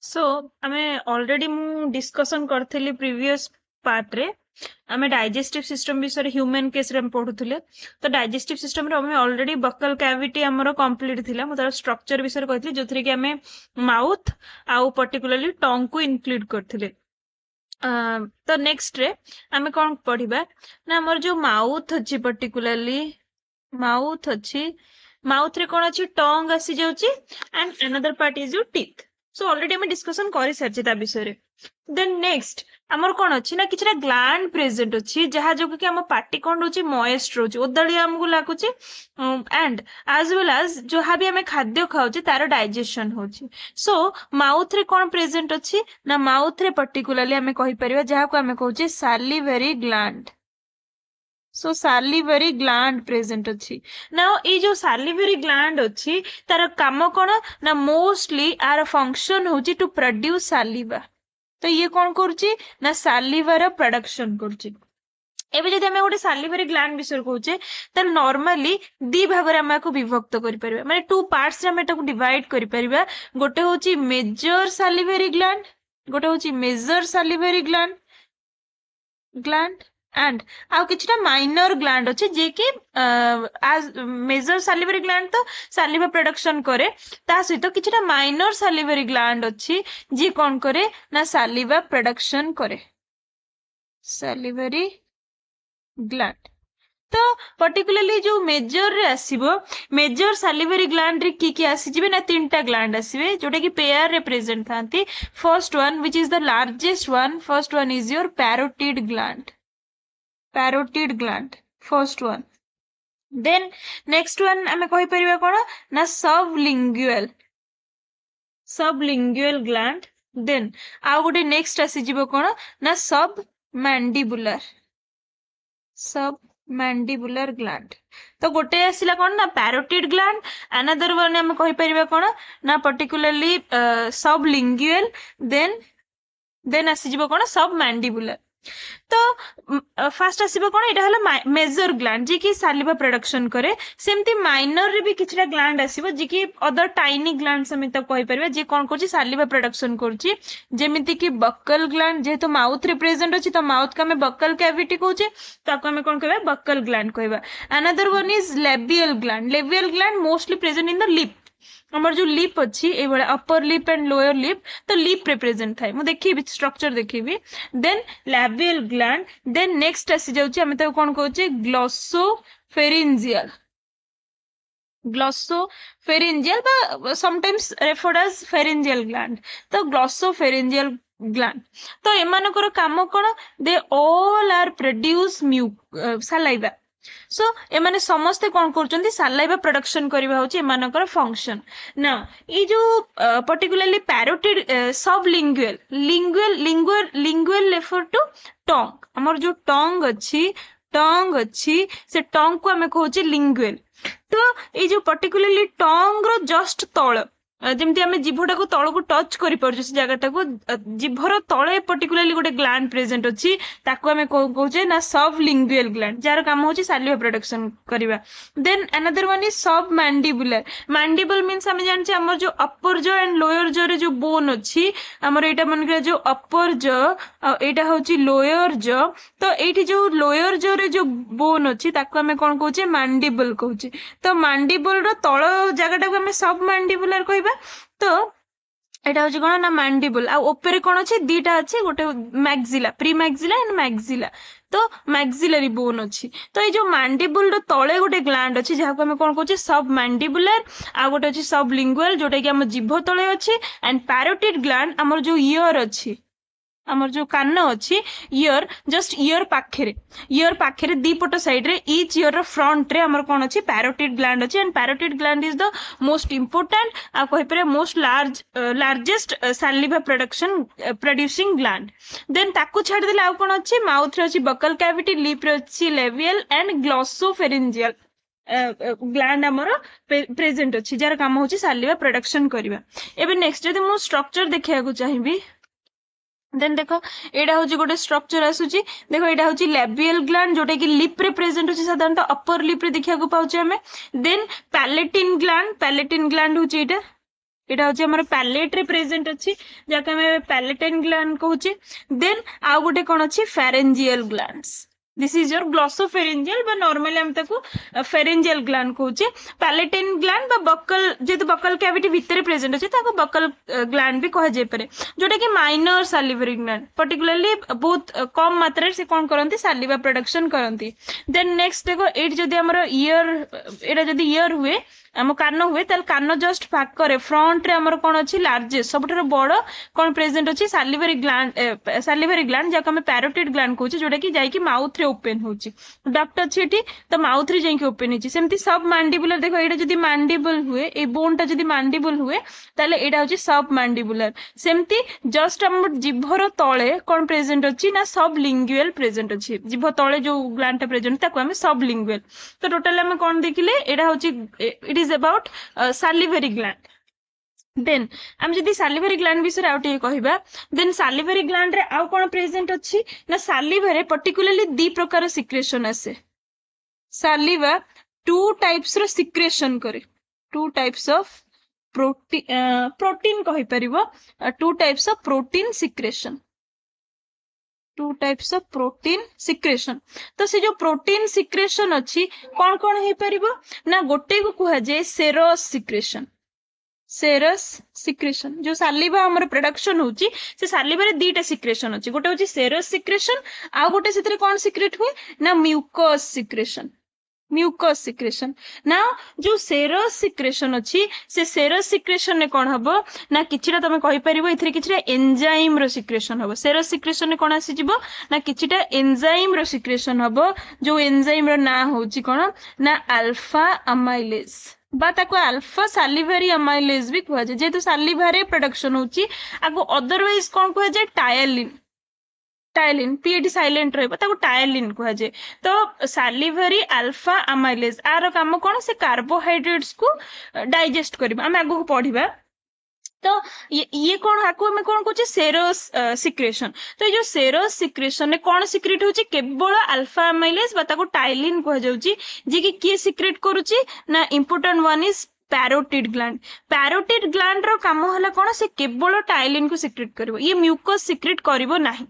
सो आमे ऑलरेडी मु discussion करथिली previous part रे आमे डाइजेस्टिव सिस्टम विषय ह्यूमन केस रे पढुथिले। तो डाइजेस्टिव सिस्टम रे आमे ऑलरेडी बकल कैविटी हमरो कंप्लीट थिला। मु तार स्ट्रक्चर विषय कहथि जोथरे कि आमे माउथ आउ पर्टिकुलरली टंग को इंक्लूड करथिले। तो नेक्स्ट रे आमे कोन पढिबा ना हमर जो माउथ अछि पर्टिकुलरली माउथ अछि माउथ रे कोन अछि टंग आसी जाउची and another part is your teeth. So already हम डिस्कशन करि सारछि ता विषय रे। देन नेक्स्ट हमर कोन अछि ना किछरा ग्लैंड प्रेजेंट अछि जहा जो कि हम पार्टी कोन होची मॉइस्ट रोची ओदलिया हमकु लागुची एंड एज वेल एज जो हाबी हमें खाद्य खाउची तार डाइजेशन होची। सो माउथ रे कोन प्रेजेंट अछि ना माउथ रे पर्टिकुलरली हमें कहि परिबा जहा को हमें कहउची सैलिवरी ग्लैंड। सो सैलिवरी ग्लैंड प्रेजेंट अछि। नाउ ए जो सैलिवरी ग्लैंड अछि तार काम कोन ना मोस्टली आर फंक्शन होची टू प्रोड्यूस सैलिवा। तो ये कौन करुची ना सैलिवर प्रोडक्शन करुची। एबे जदि हमें गोटे सैलिवरी ग्लैंड विषय कहूचे तार नॉर्मली दी भाग रे हम को विभक्त करि परिबा माने टू पार्ट्स रे हम एटाको डिवाइड करि परिबा। गोटे होची मेजर सैलिवरी ग्लैंड गोटे होची मेजर सैलिवरी ग्लैंड एंड आउ किछटा माइनर ग्लैंड अछि जे कि आज मेजर सैलिवरी ग्लैंड तो सैलिवा प्रोडक्शन करे ता सहित किछटा माइनर सैलिवरी ग्लैंड अछि जे कोन करे ना सैलिवा प्रोडक्शन करे सैलिवरी ग्लैंड। तो पर्टिकुलरली जो मेजर रे आसीबो मेजर सैलिवरी ग्लैंड रे की आसीजिबे ना तीनटा ग्लैंड आसीबे जोटा कि पेयर रे प्रेजेंट थांती। First one which is the largest one first one is your parotid gland first one. Then next one हमें कहि परिबा कोन ना सबलिंगुअल ग्लैंड। देन आउ गोटे नेक्स्ट आसीजिबो कोन ना सबमैंडिबुलर ग्लैंड। तो गोटे आसिला कोन ना पैरोटिड ग्लैंड अनदर वन हम कहि परिबा कोन ना पर्टिकुलरली सबलिंगुअल देन आसीजिबो कोन सबमैंडिबुलर। तो फास्ट आसीबो कोन एटा हला मेजर ग्लैंड जे कि सैलिवा प्रोडक्शन करे। सेमती माइनर रे भी किछटा ग्लैंड आसीबो जे कि अदर टाइनी ग्लैंड समित कहि परिबा जे कोन करछि सैलिवा प्रोडक्शन करछि जेमिति कि बक्कल ग्लैंड जेहेतु माउथ रे प्रेजेंट अछि तो माउथ का में बक्कल कैविटी कहउचे ताको हमें कोन कहबा बक्कल ग्लैंड कहबा। Another one is labial gland mostly present in the lip. हमर जो लिप अछि ए बडा upper lip and lower lip तो लिप रिप्रेजेंट थाए मु देखिबी स्ट्रक्चर देखिबी। Then labial gland then next आसी जाउची हमें तो कोन कहउचे ग्लॉसोफेरिंजियल बा sometimes referred as pharyngeal gland. तो ग्लॉसोफेरिंजियल ग्लैंड तो एमानकर काम कोन they all are produce saliva. So एमाने समस्ते कोन करचंती सलाइवा प्रोडक्शन करबा होची एमानकर फंक्शन। ना ई जो particularly parotid lingual refer to tongue. हमर जो टंग अछि से टंग को हमें कहउची लिंगुअल। तो ये जो पर्टिकुलरली टंग रो जस्ट तळ जेमती हमें जिभटा को तळ को टच करि परछु से जगहटा को जिभर तळे पर्टिकुलरली गोटे ग्लैंड प्रेजेंट अछि ताको हमें कहउचे ना सबलिंगुअल ग्लैंड जार काम होची सैलिवा प्रोडक्शन करबा। Then another one is mandible means हमें जानछे हमर जो upper jaw and lower jaw रे जो बोन अछि हमर एटा मन के जो अपर जॉ एटा होची लोअर जॉ। तो एठी जो लोअर जॉ रे जो बोन अछि ताको हमें कोन कहउचे मैंडिबल कहउचे। तो मैंडिबल रो तळ जगहटा को हमें सबमैंडिबुलर कहबा। तो एटा होची कोन ना मैंडिबल आ ऊपर कोन अछि दीटा अछि गोटे maxilla pre maxilla and maxilla. तो मैक्सिलरी बोन अछि। तो ए जो मैंडिबल रो तळे गोटे ग्लैंड अछि जहा को हमें कोन कहउचे सबमैंडिबुलर आ गोटे अछि सबलिंगुअल जोटा कि हम जिभ तळे अछि एंड पैरोटिड ग्लैंड हमर जो ईयर अछि हमर जो कान अछि ईयर पाखरे दी पट साइड रे ईच ईयर रो फ्रंट रे हमर कोन अछि पैरोटिड ग्लैंड अछि and parotid gland is the most important आ कहि परे most largest saliva producing gland. Then ताकू छाड़ देले आ कोन अछि माउथ रे अछि बकल कैविटी लिप रे अछि लेबियल एंड ग्लॉसोफेरिंजियल ग्लैंड हमर प्रेजेंट अछि जार काम होछि सैलिवा प्रोडक्शन करबा। एबे नेक्स्ट जदि मु स्ट्रक्चर देखिया को चाहिबी देन देखो एटा होची गोटे स्ट्रक्चर आसुची देखो एटा होची लेबियल ग्लैंड जोटा कि लिप रे प्रेजेंट होची साधारणतः अपर लिप रे देखिया को पाउचे हमें। देन पैलेटिन ग्लैंड होची एटा एटा होची हमर पैलेट रे प्रेजेंट अछि जाके हमें पैलेटाइन ग्लैंड कहूचे देन आउ गोटे कोन अछि pharyngeal glands this is your glossopharyngeal बा नॉर्मली हम ताको फेरेंजियल ग्लैंड कहूचे पैलेटाइन ग्लैंड बा बकल जेतु बकल कैविटी भितरे प्रेजेंट अछि ताको बकल ग्लैंड भी कह जाय पारे जोटा कि माइनर सैलिवरी ग्लैंड पर्टिकुलरली बहुत कम मात्रा से कोन करंती सैलिवा प्रोडक्शन करंती देन नेक्स्ट देखो एट जदी हमर ईयर एटा जदी ईयर हुए आम कान हुए ताल कान जस्ट पाखरे फ्रंट रे हमर कोन अछि लार्जेस्ट सबठार बड़ कोन प्रेजेंट अछि सैलिवरी ग्लैंड जाको हम पैरोटिड ग्लैंड कहूचे जोटा कि जाई कि माउथ रे ओपन होची डक्ट अछि एठी तो माउथ रे जाई कि ओपन होची सेमति सब मैंडिबुलर देखो एटा जदी मैंडिबल हुए ए बोनटा जदी मैंडिबल हुए ताले एटा होची सब मैंडिबुलर सेमति जस्ट हम जिभर तळे कोन प्रेजेंट अछि ना सब लिंगुअल प्रेजेंट अछि जिभ तळे जो ग्लैंड टा प्रेजेंट ताको हम सब लिंगुअल तो टोटल हम कोन देखिले एटा होची it is about salivary gland then हम जदी salivary gland विषय आउटे कहिबा देन salivary gland रे आउ कोन प्रेजेंट अछि ना saliva रे पर्टिकुलरली दी प्रकार सिक्रेशन आसे saliva टू टाइप्स रो सिक्रेशन करे टू टाइप्स ऑफ प्रोटीन कहि परिबो two types of protein secretion two types of protein secretion तो से जो प्रोटीन सिक्रेशन अछि कोन कोन हे परिबो ना गोटे को कुहा जे सेरस सिक्रेशन जो सालिवा हमर प्रोडक्शन होची से सालिवा रे दीटा सिक्रेशन अछि गोटे होची सेरस सिक्रेशन आ गोटे सेतरे कोन सिक्रेट हुए ना म्यूकस सिक्रेशन ना जो सेरस सिक्रेशन अछि से सेरस सिक्रेशन ने कोन हबो ना किछिटा तमे कहि परिबो इथरे किछिटा एंजाइम रो सिक्रेशन हबो सेरस सिक्रेशन ने कोन आसी जिवो ना किछिटा एंजाइम रो सिक्रेशन हबो जो एंजाइम रो ना होची कोन ना अल्फा अमाइलेज बा ताको अल्फा सालिवरी अमाइलेज भी कहै जे जेतु सालिवा रे प्रोडक्शन होची आगो अदरवाइज कोन कहै जे टायलिन पीएटी साइलेंट रहबो ताको टायलिन कहै जे तो सालिवरी अल्फा अमाइलेज आरो काम कोन से कार्बोहाइड्रेट्स को डाइजेस्ट करबा हम आगो पढिबा तो ये कौन हाको हमें कौन कहूँ सेरोस सिक्रेशन तो ये जो सेरोस सिक्रेशन ने कौन सिक्रेट होची केवल अल्फा अमाइलेज बा ताको टाइलिन कह जाउची जे कि किए सिक्रेट करूची ना important one is parotid gland रो काम हला कौन से केवल टाइलिन को सिक्रेट करिवो ये म्यूकस सिक्रेट करिवो नाही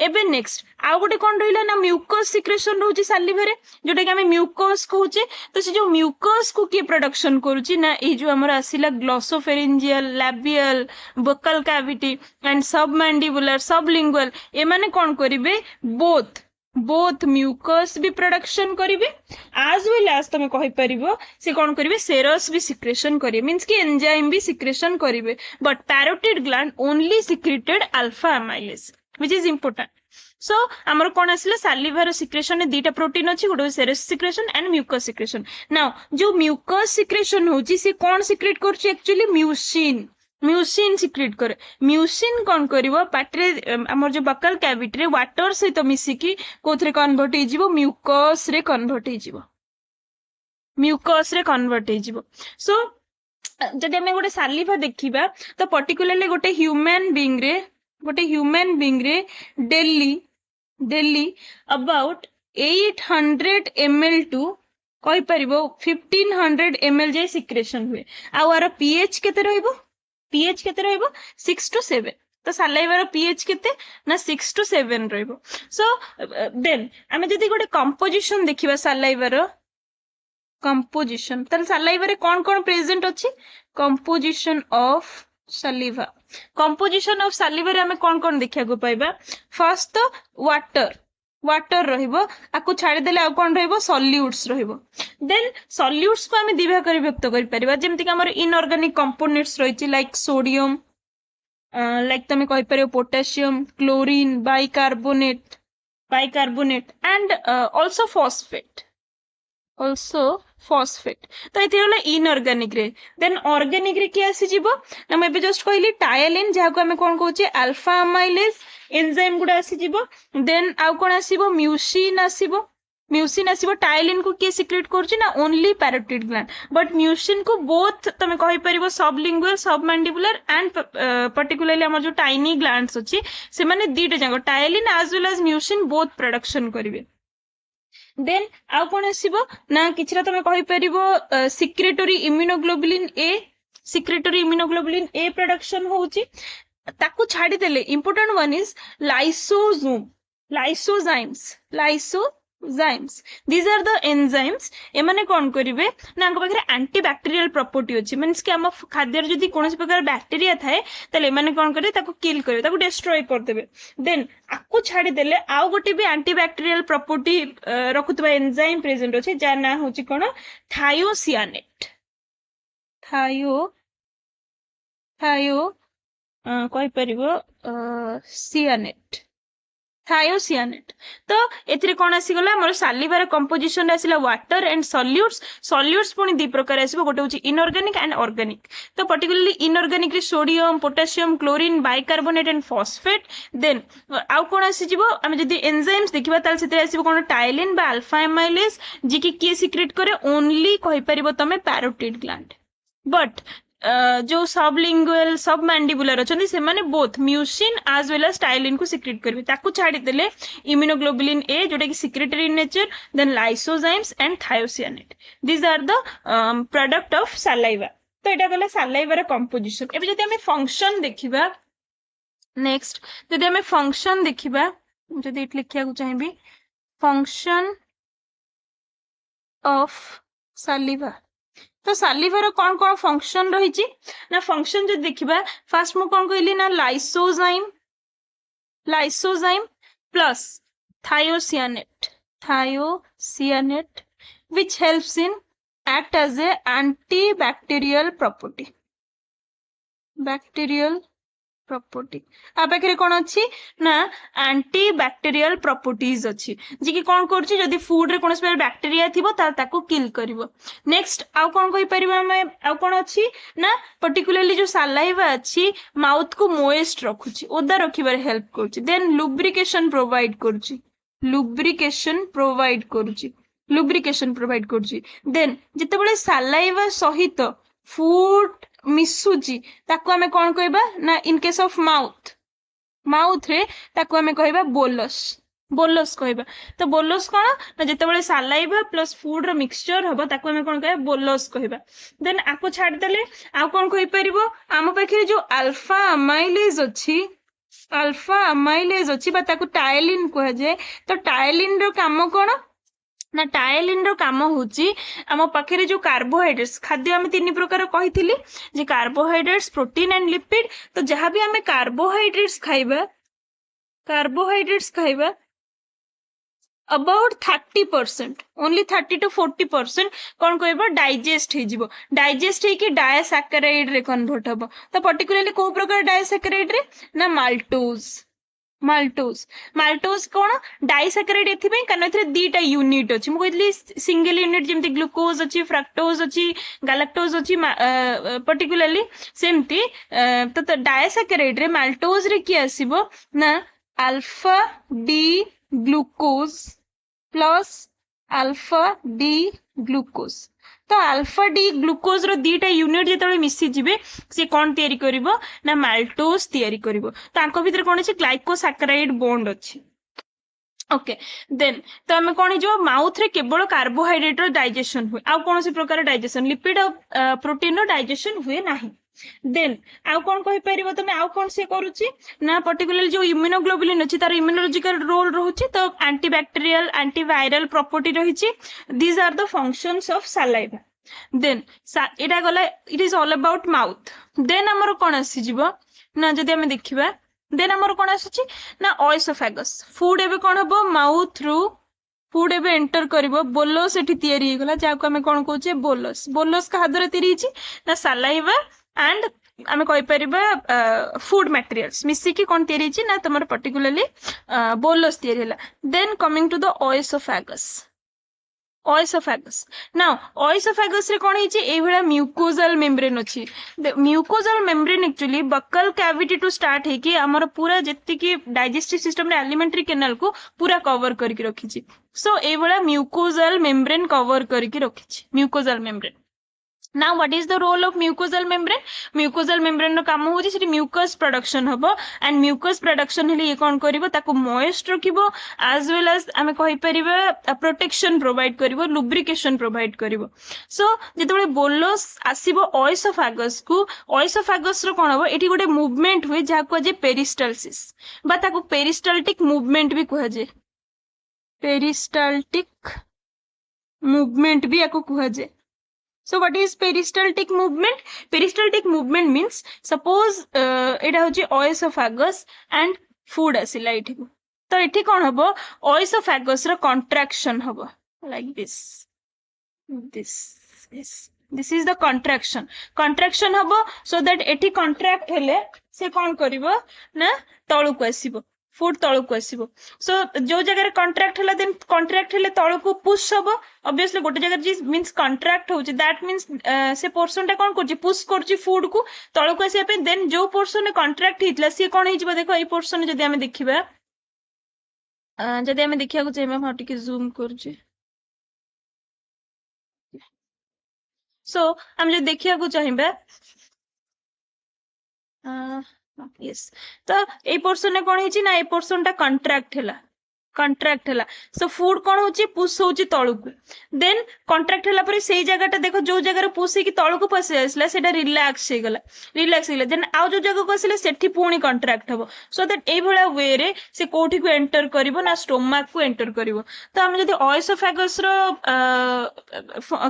एबे नेक्स्ट आउ गोटे कोन रहिला ना म्यूकस सिक्रेशन रहउची सालिवा रे जोटा कि हमें म्यूकस कहूचे तो से जो म्यूकस को के प्रोडक्शन करूची ना ए जो हमर आसिला glossopharyngeal labial buccal cavity and submandibular sublingual ए माने कोन करिवे बोथ म्यूकस भी प्रोडक्शन करिवे as well as तमे कहि परिबो से कोन करिवे सेरस भी सिक्रेशन करिवे मींस कि एंजाइम भी सिक्रेशन करिवे but parotid gland only secreted alpha amylase which is important so amar kon asile saliva ro secretion ne dita protein अछि गोटे serous secretion and mucus secretion now जो म्यूकस सिक्रेशन होची से कोन secrete करछि actually mucin secrete करे mucin कोन करिवो पाटरे हमर जो बकल कैविटी रे वाटर से तो मिसी की कोथरे कन्वर्ट हे जिवो म्यूकस रे कन्वर्ट हे जिवो सो जदि हमें गोटे सालिवा देखिबा तो पर्टिकुलरली गोटे ह्यूमन बीइंग रे डेली अबाउट 800 ml टू कहि परिबो 1500 ml जे सिक्रेशन हुए आ आरो पीएच केते रहइबो 6 to 7 तो सालाइवा रो पीएच केते ना 6 to 7 रहइबो सो देन हमें जदी गोटे कंपोजिशन देखिबा सालाइवा रो कंपोजिशन त सालाइवा रे कोन प्रेजेंट अछि कंपोजिशन ऑफ saliva रे हमें कोन देखिया को पाइबा फर्स्ट तो वाटर रहिबो आकु छाडी देले आ कोन रहिबो सॉल्यूट्स रहिबो देन सॉल्यूट्स को हमें दिभा करी व्यक्त करि परिबा जेमति कि हमर इनऑर्गेनिक कंपोनेंट्स रहिछि लाइक सोडियम लाइक तमे कहि परिबो potassium chlorine bicarbonate and also phosphate तो इथे होला इनऑर्गेनिक रे देन ऑर्गेनिक रे के आसी जिवो हम एबे जस्ट कहली टायलिन जाको हमें कोन कहूचे अल्फा अमाइलेज एंजाइम गुडा आसी जिवो देन आउ कोन आसीबो म्यूसिन आसीबो टायलिन को के सिक्रेट करछि ना only parotid gland but mucin को बोथ तमे कहि परिबो सबलिंगुअल सबमैंडिबुलर एंड पर्टिकुलरली हमर जो टाइनी ग्लैंड्स अछि से माने दीटा जाको ptyalin as well as mucin both production करिवे देन आउ कोन आसीबो ना किछरा तमे कहि परिबो secretory immunoglobulin A secretory immunoglobulin A production होची ताकू छाड़ी देले important one is lysosome lysozymes these are the enzymes एमाने कौन करिवे ना आंक पाखरे एंटीबैक्टीरियल प्रॉपर्टी अछि मींस कि हम खाद्य जदी कोनोसी प्रकार बैक्टीरिया थाए तले एमाने कौन करे ताकू किल करे ताकू डिस्ट्रॉय कर देबे देन आकू छाड़ी देले आउ गोटे भी एंटीबैक्टीरियल प्रॉपर्टी रखुतबा एंजाइम प्रेजेंट अछि जार ना होची कोन थायोसियानेट थायो कहि परिबो सियानेट थायोसियानेट तो एथिरे कोन आसीगला हमर सालिवार कंपोजिशन आसीला वाटर एंड सॉल्यूट्स पुनी दी प्रकार आसीबो गोटे होची इनऑर्गेनिक एंड ऑर्गेनिक तो पर्टिकुलरली इनऑर्गेनिक रे sodium potassium chlorine bicarbonate and phosphate then आउ कोन आसी जिवो हम जदी एंजाइम्स देखिबा ताल सेते आसीबो कोन टाइलिन बा अल्फा एमाइलेज जी की सीक्रेट करे ओनली कहि परिबो तमे पैरोटिड ग्लैंड बट जो सबलिंगुअल सब मैंडिबुलर अच्छे से माने both mucin as well as ptyalin को सिक्रेट करेंगे ताकू छाड़ी देले इम्यूनोग्लोबुलिन ए जोटा कि secretory in nature then lysozymes and thiocyanate this are the product of saliva तो एटा गला सलाइवा कंपोजिशन एबे जदि हमें फंक्शन देखिबा नेक्स्ट जदि हमें फंक्शन देखिबा जदि इट लिखिया को चाहिबी फंक्शन ऑफ सलिवा तो सालिवर कौन कौन फंक्शन रही ना फंक्शन जो देखिबा फास्ट मु कौन कहली ना lysozyme plus thiocyanate which helps in act as a antibacterial property आ पाखे कौन अच्छी ना एंटीबैक्टेरियल प्रॉपर्टीज अच्छी जी की कौन करछि जदी फूड रे कोनस बैक्टीरिया थिबो ताको किल करिवो नेक्स्ट आउ कौन कहि परिबा हम आउ कौन अच्छी ना पर्टिकुलरली जो सालाइवा अच्छी माउथ को मोइस्ट रखुछि ओदा रखिबार हेल्प करछि देन लुब्रिकेशन प्रोवाइड करछि देन जेतेबेले सालाइवा सहित फूड मिसुची ताको हमें कौन कहबा ना इन केस ऑफ माउथ रे ताको हमें कहबा बोलस कहबा तो बोलस कौन ना जेतेबेले सालाइवा प्लस फूड रो मिक्सचर हबो ताको हमें कौन कहबा बोलस कहबा देन आको छाड़ देले आ कौन कहि परिबो आम पाखे जो अल्फा अमाइलेज अछि बा ताको टायलिन कह जाय तो टायलिन रो काम कौन ना टायलिन रो काम होची आम पाखे जो कार्बोहाइड्रेट्स खाद्य आम तीन प्रकार कही जे कार्बोहाइड्रेट्स प्रोटीन एंड लिपिड तो जहाँ भी आम कार्बोहाइड्रेट्स खाइबा अबाउट 30% ओनली 30 to 40% कौन कहबो डाइजेस्ट होकी डायसैकेराइड रे कन्वर्ट हबो तो पर्टिकुलरली को प्रकार डायसैकेराइड रे ना माल्टोज कौन डाइसैकेराइड एथिबे कारण एथरे दीटा यूनिट अछि मु कहली सिंगल यूनिट जेमति ग्लूकोज अछि फ्रक्टोज अछि गैलेक्टोज अछि पर्टिकुलरली सेमति तो डाइसैकेराइड रे माल्टोज रे की आसीबो ना alpha D glucose plus alpha D glucose तो अल्फा डी ग्लूकोज रो दीटा यूनिट जेतले मिसी जिवे से कोन तयारी करिवो ना माल्टोज तयारी करिवो तांको भीतर कोन अछि ग्लाइकोसैकेराइड बॉन्ड अछि ओके देन तो हमें कौन जो माउथ रे केवल कार्बोहाइड्रेट रो डाइजेशन हुए आउ कौन सी प्रकार डाइजेशन लिपिड और प्रोटीन रो डाइजेशन हुए नाही देन आउ कौन कहि परिबो तमे आउ कौन से करूची ना पर्टिकुलरली जो इम्यूनोग्लोबुलिन अछि तार इम्यूनोलॉजिकल रोल रहउची तो एंटीबैक्टीरियल एंटीवायरल प्रॉपर्टी रहिची these are the functions of saliva then एटा गला it is all about mouth then हमर कोन आसी जिवो ना जदी हम देखिबा देन हमर कोन आसी ना ओएसोफेगस फूड एबे कोन हबो माउथ थ्रू फूड एबे एंटर करिवो बोलस एठी तयारी हे गला जाको हम कोन कहूचे बोलस का हादरे तयारी छि ना सलाइवा एंड आम कहीपर फूड मटेरियल्स मिसिकी कौन तैयारी ना तुम पर्टिकुलरली बोलस तैयारी then coming to the oesophagus now oesophagus रे कोन हिची ए भला म्यूकोजल मेम्ब्रेन अछि mucosal membrane actually buccal cavity to start है कि हमर पूरा जत्ति की डाइजेस्टिव सिस्टम रे एलिमेंटरी कैनाल को पूरा कवर करके रखिछि सो ए भला म्यूकोजल मेम्ब्रेन कवर करके रखिछि mucosal membrane Now what is the role of mucosal membrane? Mucosal membrane रो काम होची सेठी mucus production हबो and mucus production हेले ये कोन करिवो ताको moist रखिवो as well as आमे कहि परिबा protection provide करिवो lubrication provide करिवो so जेतेबेले बोलस आसीबो oesophagus को oesophagus रो कोन हबो एठी गोटे movement हुए जा को जे peristalsis बा ताको peristaltic movement भी कहै जे peristaltic movement भी याको कहै जे So what is peristaltic movement? Peristaltic movement means suppose एटा होची oesophagus and food asila एठी तो एठी कोन हबो oesophagus रो contraction हबो like this is the contraction हबो so that एठी contract हेले से कोन करिवो ना तळु को आसीबो फूड तळु को आसीबो सो जो जगह कॉन्ट्रैक्ट हला देन कॉन्ट्रैक्ट हेले तळु को पुश हबो ऑब्वियसली गोटे जगह जी मींस कॉन्ट्रैक्ट होची दैट मींस से पोर्शन टा कोन करची पुश करची फूड को तळु को आसीबा पे देन जो पोर्शन में कॉन्ट्रैक्ट हितला से कोन हिजबो देखो ए पोर्शन जदी हमें देखिबा जदी हमें देखिया को चाहिए हम टिके जूम करची सो हम जे देखिया को चाहिबा यस तो ए पोर्शन में कोन हिची ना ए पोर्शन टा कॉन्ट्रैक्ट हला सो फूड कोन होची पुश होची तळु को देन कॉन्ट्रैक्ट हला पर सेही जगह देखो जो जगह पुश हे की तळु को पसे आसला सेटा रिलैक्स हे गला देन आउ जो जगह को आसले सेठी पुणी कॉन्ट्रैक्ट हबो सो दैट ए भला वे रे से कोठी को एंटर करिवो ना स्टोमक को एंटर करिवो तो हम जदी ऑयसोफेगस रो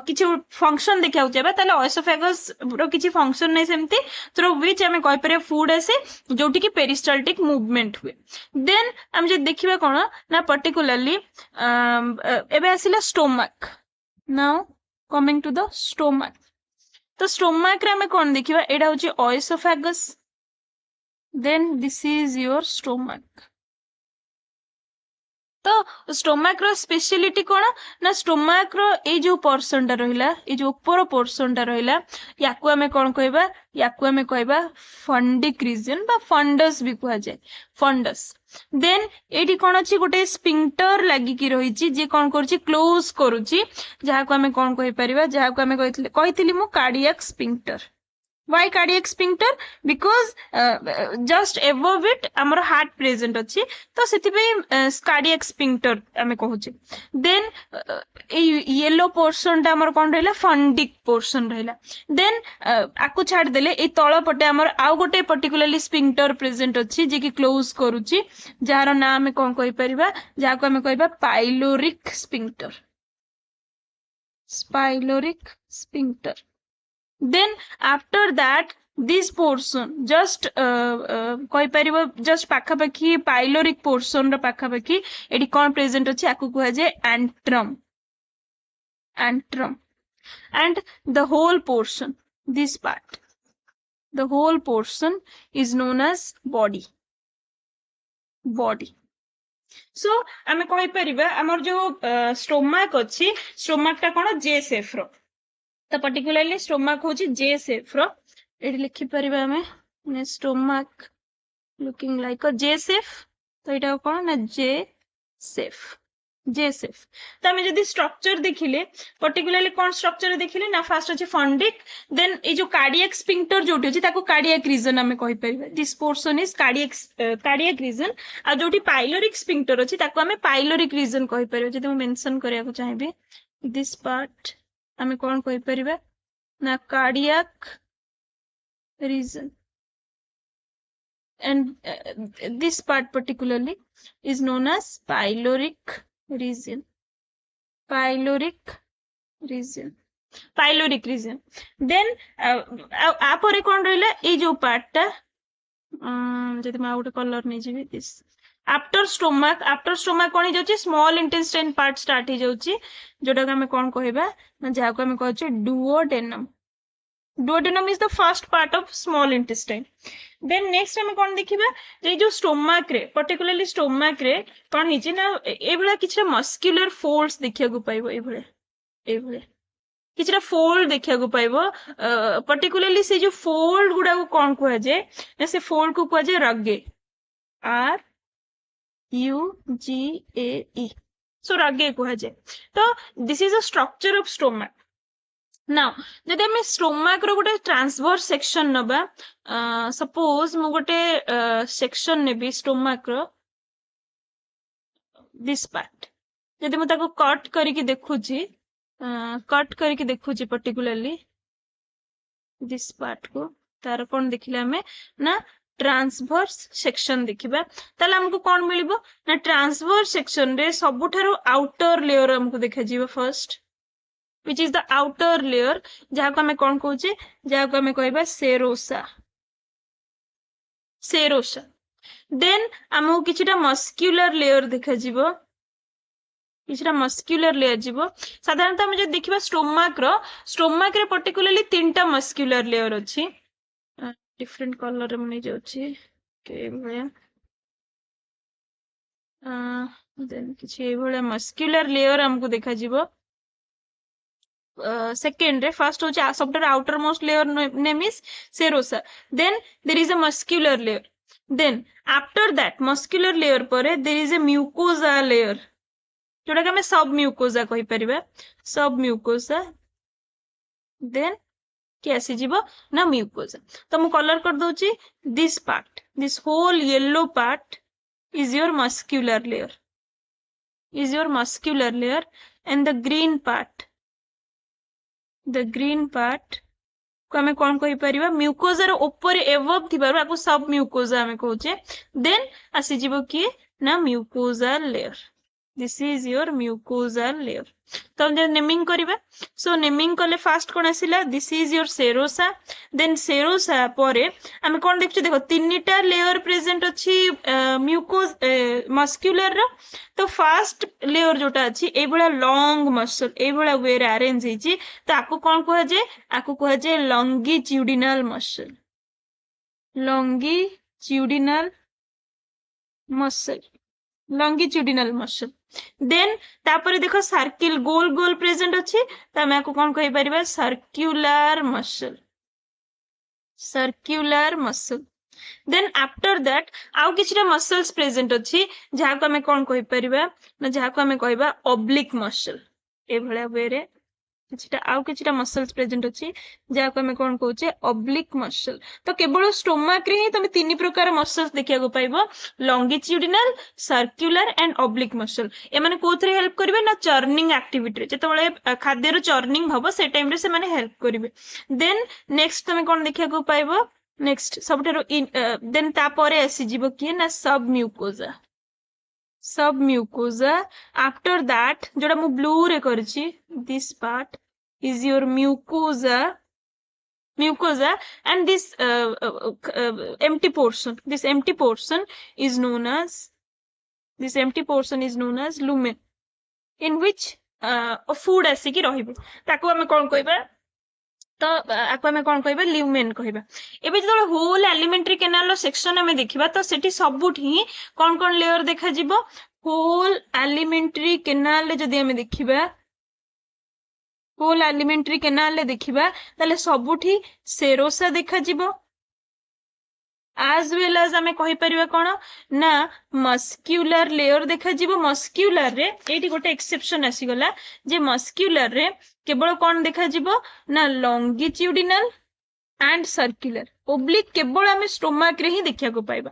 किछि फंक्शन देखिया चाहबा ताले ऑयसोफेगस रो किछि फंक्शन नै सेमती थ्रू व्हिच हमें कहि परे फूड आसे जोटी की पेरिस्टाल्टिक मूवमेंट हुए देन हम जे देखिबा कोन ना particularly एबे आसिला stomach now coming to the stomach तो स्टोमक रे हमें कोन देखिबा एडा होची oesophagus then this is your stomach तो स्टोमक रो स्पेशलिटी कोन ना स्टोमक रो ए जो पोर्शन टा रहिला ए जो ऊपर पोर्शन टा रहिला याकू हमें कोन कहबा फंडिक रीजन बा फंडस भी कहै जाय फंडस देन एठी कोन अछि गोटे स्पिंक्टर लागि की रहिछि जे कोन करछि क्लोज करूछि जहा को हमें कोन कहि परिबा जहा को हमें कहितली मु cardiac sphincter why cardiac sphincter because just above it amar heart present अछि तो सेति पे cardiac sphincter हमें कहूछि then येलो पोर्शन ता हमर कोन रहला फंडिक पोर्शन रहला देन आकु छाड़ देले ए तळ पटे हमर आउ गोटे पर्टिकुलरली स्पिंक्टर प्रेजेंट अछि जे कि क्लोज करूछि जार नाम हम कोन कहि परिबा जा को हम कहबा pyloric sphincter then after that this portion just कहि परिबो just पाखा पाखी पाइलोरिक पोर्शन रो पाखा पाखी एडी कोन प्रेजेंट अछि आकु कहै जे antrum and the whole portion this part the whole portion is known as body so हमें कहि परिबा हमर जो स्टोमक अछि स्टोमक ता कोन जे शेफ रो तो पर्टिकुलरली स्टोमक होची जे शेफ रो एडी लिखि परिबा हमें स्टोमक लुकिंग लाइक अ जे शेफ तो एटा कोन ना जे शेफ तो हमें जदी स्ट्रक्चर देखिले पर्टिकुलरली कोन स्ट्रक्चर देखिले ना फर्स्ट अछि फंडिक देन ए जो कार्डियक स्पिंक्टर जोटी अछि ताको कार्डियक रीजन हमें कहि परिबा this portion is cardiac region आ जोटी पाइलोरिक स्पिंक्टर अछि ताको हमें पाइलोरिक रीजन कहि परिबा जदी हम मेंशन करिया को चाहेबे दिस पार्ट हमें कौन कहि परिबा ना cardiac region and this part particularly is known as pyloric region then आपरे कोन रहला ए जो पार्ट टा जदि मा गोटे कलर नै जेबी दिस आफ्टर स्टोमक कोन जाउची स्मॉल इंटेस्टाइन पार्ट स्टार्ट हो जाउची जोटा हमें कोन कहबा ना जा को हमें कहै छै duodenum is the first part of small intestine then next हमें कोन देखिबा जे जो स्टोमक रे पर्टिकुलरली स्टोमक रे कोन हिची ना ए भला किछरा मस्कुलर फोल्ड्स देखिया को पाइबो ए भले किछरा फोल्ड देखिया को पाइबो पर्टिकुलरली से जो फोल्ड गुडा को कोन कहै जे ना से फोल्ड को कहै जे रगे RUGAE so रगे कहै जे तो this is a structure of stomach now जदि आम स्टोमाक रो गोटे ट्रांसवर्स सेक्शन नबा सपोज मु गोटे सेक्शन नेबी स्टोमाक रो दिस पार्ट जदि मु ताको कट करके देखुची पर्टिकुलरली दिस पार्ट को तार कौन देखिले आमे ना ट्रांसवर्स सेक्शन देखिबा ताले हमको कौन मिलिबो ना ट्रांसवर्स सेक्शन रे सबुठारो आउटर लेयर हमको देखा जीवो first which is the outer layer जहाँ को हमें कौन कहूचे जहाँ को हमें कहबा सेरोसा सेरोसा देन हमको किछिटा मस्क्युलर लेयर देखा जीवो किछिटा मस्क्युलर लेयर जीवो साधारणतः हम जे देखिबा स्टोमाक रे पर्टिकुलरली तीनटा मस्क्युलर लेयर अछि डिफरेंट कलर रे मने जाउछि के भलिया देन किछि भलिया मस्क्युलर लेयर हमको देखा जीवो second first hoche subter outermost layer name is serosa then there is a muscular layer then after that muscular layer pare there is a mucosa layer जोटा कि सब म्यूकोजा कहि परिबा सब म्यूकोजा then के आसी जीवो ना म्यूकोजा तो मु कलर कर दोची this part this whole yellow part is your muscular layer and the green part को हमें कौन कहि परिबा म्यूकोजा रो ऊपर एबव थिबारो आको सब म्यूकोजा हमें कहूचे देन आसी जीवो कि ना mucosa layer this is your mucosa layer तो हम नेमिंग करिबा सो नेमिंग कले फास्ट कोन आसिला this is your serosa then serosa परे हमें कौन देखछु देखो तीनटा लेयर प्रेजेंट अछि म्यूकोज मस्क्युलर रो तो फास्ट लेयर जोटा अछि ए बडा लॉन्ग मसल ए बडा वे रे अरेंज हेछि तो आको कौन कह जे आको कह जे लॉन्गिट्यूडिनल मसल देन तापर देखो सर्किल गोल गोल प्रेजेंट अछि त हम आको कौन कहि परिबा circular muscle then after that आउ किछटा मसल्स प्रेजेंट अछि जहा को हमें कौन कहि परिबा ना जहा को हमें कहबा ऑब्लिक मसल ए भलिया वे रे किछटा मसल्स प्रेजेंट अछि जहा को हमें कौन कहूचे ऑब्लिक मसल तो केवल स्टोमाक रे ही तमे तीन प्रकार मसल्स देखिया को पाइबो longitudinal circular and oblique muscle ए माने कोथरे हेल्प करिवे ना चर्निंग एक्टिविटी रे जेतबळे खाद्य रो चर्निंग हबो से टाइम रे से माने हेल्प करिवे देन नेक्स्ट तमे कोन देखिया को पाइबो नेक्स्ट सबठारो देन तापरे आसी जीवो कि ना सब म्यूकोजा आफ्टर दैट जोड़ा मु ब्लू रे करछि this part is your mucosa and this empty portion is known as lumen in which food आसी कि रहिबो ताको हमें कोन कहबा तो आको हमें कोन कहबा ल्यूमेन कहबा एबे जतो होल एलिमेंटरी कैनाल रो सेक्शन हमें देखिबा तो सेठी सबुठी कोन लेयर देखा जिवो होल एलिमेंटरी कैनाल रे जदी हमें देखिबा होल एलिमेंटरी कैनाल ले देखिबा ताले सबुठी सेरोसा देखा जिवो as well as हमें कहि परिबा कोन ना मस्क्युलर लेयर देखा जिवो मस्क्युलर रे एठी गोटे एक्सेप्शन आसी गला जे मस्क्युलर रे केवल कोन देखा जिवो ना लॉन्गिट्यूडिनल एंड सर्कुलर ओब्लिक केवल हमें स्टोमाक रे ही देखिया को पाइबा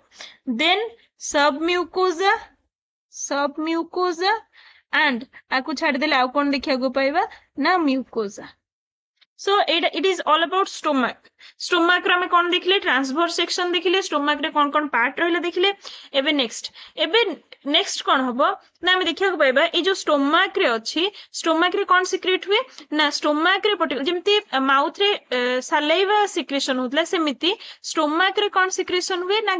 देन सब म्यूकोजा एंड आकु छाड़ देले आउ कोन देखिया को पाइबा ना mucosa so it is all about stomach रे हमें कोन देखले ट्रांसवर्स सेक्शन देखले स्टोमाक रे कोन पार्ट रहले देखले एबे नेक्स्ट कोन हबो ना हमें देखिया को पाइबा ए जो स्टोमाक रे अछि स्टोमाक रे कोन सिक्रेट हुए ना स्टोमाक रे पर्टिकुलर जेमती माउथ रे सलाइवा सिक्रेशन होतला सेमिति स्टोमाक रे कोन सिक्रेशन हुए ना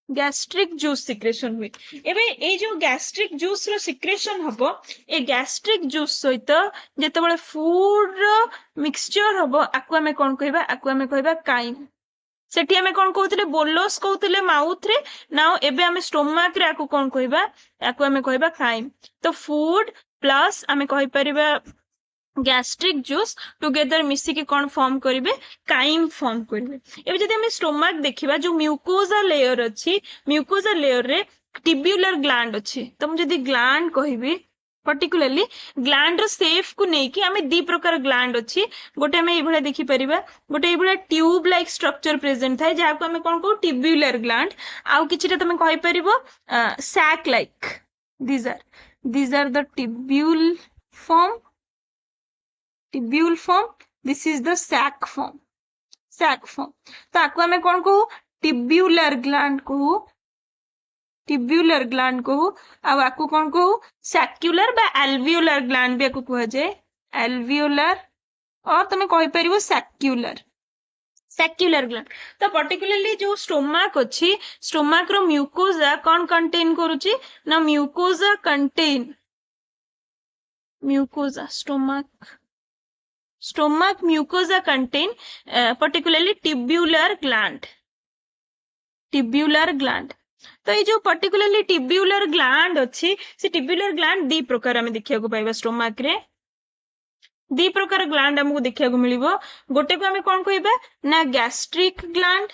गैस्ट्रिक जूस सिक्रेशन हुए एबे ए जो गैस्ट्रिक जूस रो सिक्रेशन हबो ए गैस्ट्रिक जूस सहित जेतेबेले फूड रो मिक्सचर हबो आकु हमें कोन कहबा काइम सेठी हमें कोन कहउतले बोलोस कहउतले माउथ रे नाउ एबे हमें स्टोमाक रे आकु कोन कहबा आकु हमें कहबा काइम तो फूड प्लस हमें कहि परिबा गैस्ट्रिक जूस टुगेदर मिसी के कौन फॉर्म करिवे काइम फॉर्म करिवे एबे जदि हम स्टोमाक देखिबा जो म्यूकोजा लेयर अछि म्यूकोजा लेयर रे टिब्यूलर ग्लैंड अछि तो हम जदि ग्लैंड कहिबी पर्टिकुलरली ग्लैंड रो सेफ को नेकी आमे दी प्रकार ग्लैंड अछि गोटे आमे एभळे देखि परिबा गोटे एभळे ट्यूब लाइक स्ट्रक्चर प्रेजेंट थाए जहा को आमे कोन को ट्यूब्युलर ग्लैंड आउ किछिटा तमे कहि परिबो sac like these are the form tubule form this is the sac form तो आको आमे कोन को ट्यूब्युलर ग्लैंड को ट्यूब्युलर ग्लैंड को आ आको कोन को सैक्युलर बा एल्वियोलर ग्लैंड भी आको कह जाए एल्वियोलर और तमे कहि परिबो सैक्युलर ग्लैंड तो पर्टिकुलरली जो स्टोमक अछि स्टोमक रो म्यूकोजा कोन कंटेन करूची ना mucosa contain mucosa stomach mucosa contain particularly tubular gland तो ये जो पर्टिकुलरली ट्यूब्युलर ग्लैंड अच्छी से ट्यूब्युलर ग्लैंड दी प्रकार आमे देखिया को पाइबा स्टोमक रे दी प्रकार ग्लैंड हमको देखिया को मिलिबो गोटे को आमे कोन कहबा ना गैस्ट्रिक ग्लैंड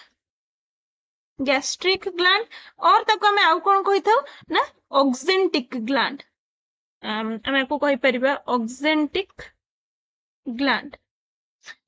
और ताको आमे आउ कोन कहिथाउ ना ऑक्जेंटिक ग्लैंड आमे को कहि परिबा ऑक्जेंटिक ग्लैंड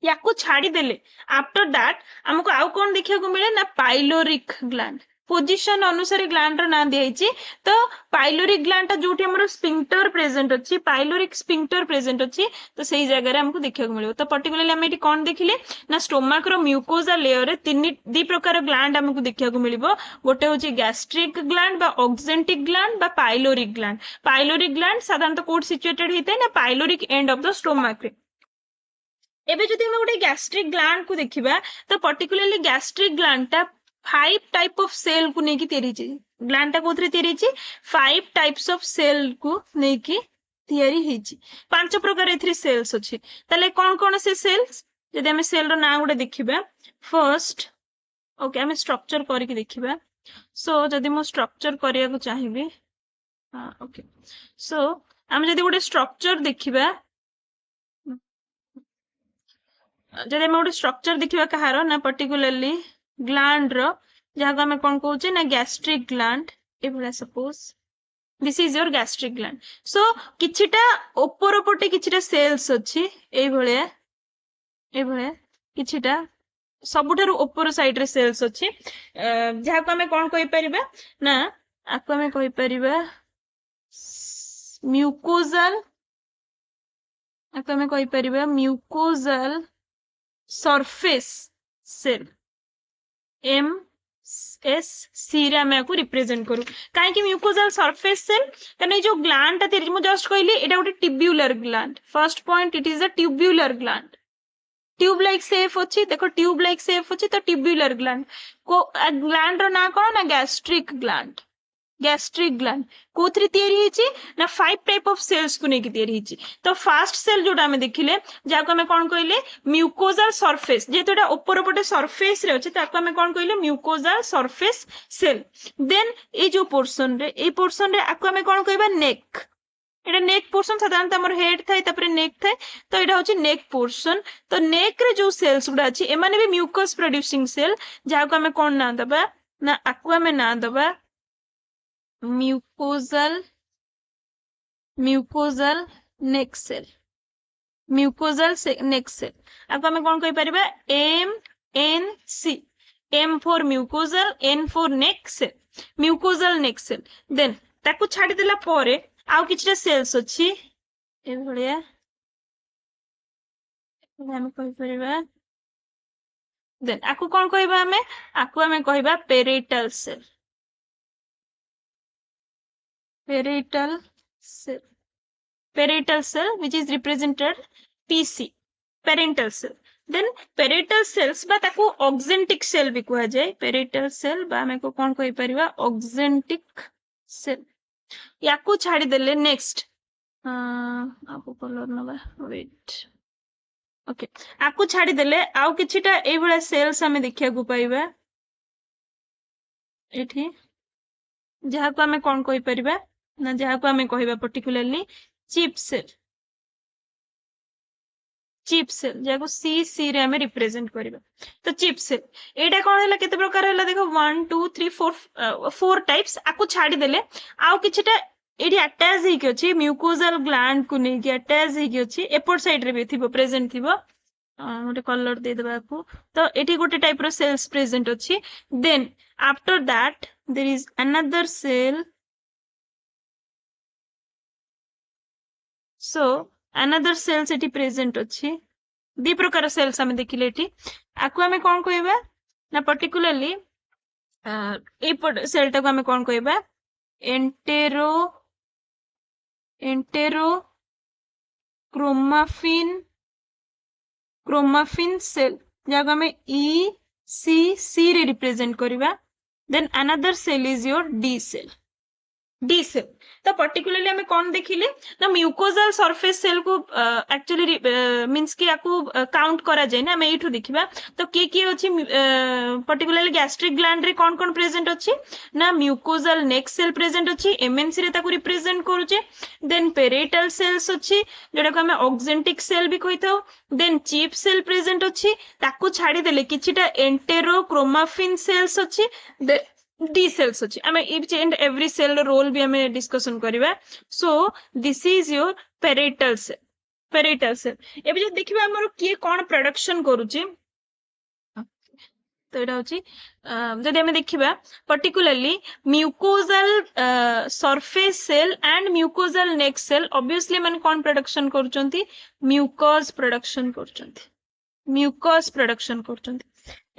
याको छाड़ी देले आफ्टर दैट हमको आउ कोन देखिया को मिले ना पाइलोरिक ग्लैंड पोजीशन अनुसार ग्लैंड रो ना दियाइची तो पाइलोरिक ग्लैंड ता जोठी हमरो स्फिंक्टर प्रेजेंट अछि पाइलोरिक स्फिंक्टर प्रेजेंट अछि तो सेही जगह रे हमको देखिया को मिलिबो तो पर्टिकुलरली हम एटी कोन देखिले ना स्टोमक रो म्यूकोजा लेयर रे तीन दी प्रकार ग्लैंड हमको देखिया को मिलिबो गोटे होची गैस्ट्रिक ग्लैंड बा ऑक्जेंटिक ग्लैंड बा पाइलोरिक ग्लैंड साधारणतः कोड सिचुएटेड हेते ना pyloric end of the stomach रे एबे जदि हम गोटे गैस्ट्रिक ग्लैंड को देखिबा तो पर्टिकुलरली गैस्ट्रिक ग्लैंड ता 5 टाइप ऑफ सेल को नेकी तैयारी छि ग्लैंड ता कोथरे तैयारी छि 5 टाइप्स ऑफ सेल को नेकी तैयारी हिछि 5 प्रकार एथि सेल्स अछि तले कोन से सेल्स जदि हम सेल रो ना गोटे देखिबा फर्स्ट ओके हम स्ट्रक्चर करके देखिबा सो जदि मो स्ट्रक्चर करिया को चाहिबे ओके सो हम जदि गोटे स्ट्रक्चर देखिबा जदि हम गोटे स्ट्रक्चर देखिबा कहारो ना पर्टिकुलरली ग्लैंड रो जहा को हमें कोन कहउचे ना गैस्ट्रिक ग्लैंड एभला suppose this is your gastric gland so किछिटा ऊपर पटे किछिटा सेल्स अछि एभले किछिटा सबुठारु ऊपर साइड रे सेल्स अछि जहा को हमें कोन कहि परिबा ना आको हमें कहि परिबा म्यूकोजल आको हमें कहि परिबा म्यूकोजल सरफेस सेल MSC रे हम को रिप्रेजेंट करू काहे कि म्यूकोजल सरफेस सेल कने जो ग्लैंड ता तेरी मु जस्ट कहली एटा गोटे tubular gland first point it is a tubular gland tube like shape अछि देखो ट्यूब लाइक शेप अछि तो ट्यूब्युलर ग्लैंड को ग्लैंड रो ना कोन ना गैस्ट्रिक ग्लैंड कोथरी तैयारी हिची ना 5 टाइप ऑफ सेल्स को नेकी तैयारी हिची तो फर्स्ट सेल जोटा हमें देखिले जाको हमें कोन कहले म्यूकोजल सरफेस जेतो एटा ऊपर पटे सरफेस रे अछि ताको हमें कोन कहले म्यूकोजल सरफेस सेल देन ए जो पोर्शन रे आको हमें कोन कहबा नेक एटा नेक पोर्शन साधारणतः हमर हेड थाए तापर नेक थाए तो एटा होची नेक पोर्शन तो नेक रे जो सेल्स गुडा अछि एमाने भी म्यूकस प्रोड्यूसिंग सेल जाको हमें कोन ना दबा ना आको हमें ना दबा म्यूकोजल नेक सेल आको हमें कोन कहि परिबा MNC M for mucosal N for neck cell mucosal neck cell then ताको छाडी देला परे आउ किछटा सेल्स अछि ए भलिया हम कहि परिबा देन आको कोन कहबा हमें कहबा parietal cell which is represented PC parental cell then parietal cells बा ताको ऑक्जेंटिक सेल भी कहा जाए parietal cell बा हमें को कोन कहि परिबा ऑक्जेंटिक सेल याको छाडी देले नेक्स्ट आपको कलर नबा वेट ओके आको छाडी देले आउ किछिटा ए भला सेल्स हमें देखिया को पाइबा एठी जहा को हमें कोन कहि परिबा ना जहा को हमें कहबा पर्टिकुलरली चिप सेल जाको CC रे हमें रिप्रेजेंट करबा तो चिप सेल एटा कोन हला केते प्रकार हला देखो 1 2 3 4 4 टाइप्स आको छाडी देले आउ किछटा एठी अटैच हेकी अछि म्यूकोजल ग्लैंड को नेकी अटैच हेकी अछि एपोर्ट साइड रे भी थिबो प्रेजेंट थिबो गोटे कलर दे देबा को तो एठी गोटे टाइप रो सेल्स प्रेजेंट अछि then after that there is another cell so another cells एठी प्रेजेंट अछि दी प्रकार सेल्स हमें देखिले एठी आकु हमें कोन कहबा ना पर्टिकुलरली ए सेल टाको हमें कोन कहबा एंटेरो क्रोमाफिन सेल जाको हमें ECC रे रिप्रेजेंट करिबा then another cell is your D cell तो पर्टिकुलरली हमें कौन देखिले ना म्यूकोजल सरफेस सेल को एक्चुअली मींस कि याकू काउंट करा जाय ना हमें एठू देखिबा तो के अछि पर्टिकुलरली गैस्ट्रिक ग्लैंड रे कौन प्रेजेंट अछि ना म्यूकोजल नेक सेल प्रेजेंट अछि एमएनसी रे ताकू रिप्रेजेंट करूचे देन पेरेटल सेल्स अछि जेडा को हमें ऑक्जेंटिक सेल भी कहिथाउ देन चिप सेल प्रेजेंट अछि ताकू छाडी देले किछिटा एंटेरोक्रोमाफिन सेल्स अछि D cells अछि हमें each and every cell role भी हमें डिस्कशन करिबा so this is your parietal cell एबे जे देखिबा हमर के कोन प्रोडक्शन करूची तो एटा होची जदि हमें देखिबा particularly mucosal surface cell and mucosal neck cell obviously माने कोन प्रोडक्शन करूचंती म्यूकस प्रोडक्शन करूचंती